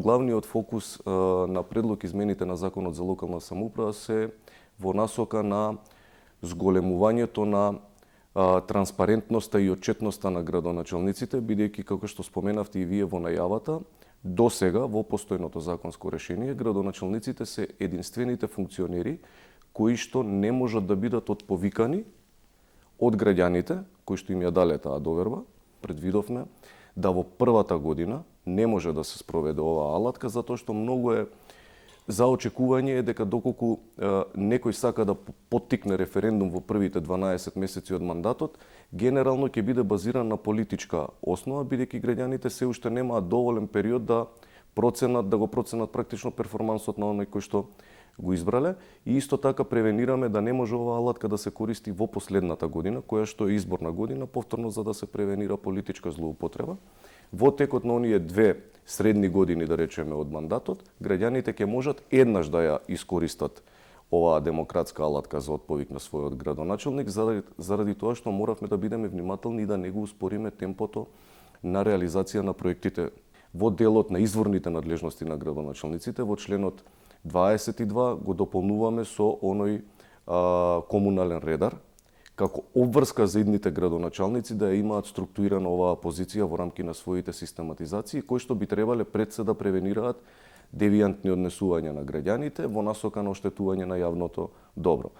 главниот фокус на предлог измените на Законот за локална самоуправа се во насока на зголемувањето на транспарентноста и отчетноста на градоначалниците, бидејќи, како што споменавте и вие во најавата, до сега во постојното законско решение, градоначалниците се единствените функционери кои што не можат да бидат отповикани од граѓаните, кои што им ја дале таа доверба. Предвидовме да во првата година не може да се спроведе оваа алатка, затоа што многу е за очекување дека доколку некој сака да поттикне референдум во првите 12 месеци од мандатот, генерално ќе биде базиран на политичка основа, бидејќи граѓаните се уште немаат доволен период да го проценат практично перформансот на оној кој што го избрале, и исто така превенираме да не може оваа алатка да се користи во последната година, која што е изборна година, повторно за да се превенира политичка злоупотреба. Во текот на оние 2 средни години, да речеме, од мандатот, граѓаните ќе можат еднаш да ја искористат оваа демократска алатка за отповик на својот градоначалник, заради тоа што моравме да бидеме внимателни и да не го успориме темпото на реализација на проектите. Во делот на изворните надлежности на градоначалниците, во членот 22 го дополнуваме со оној комунален редар, како обврска за идните градоначалници да ја имаат структурирана оваа позиција во рамки на своите систематизации, кои што би требале пред се да превенираат девијантни однесувања на граѓаните во насока на оштетување на јавното добро.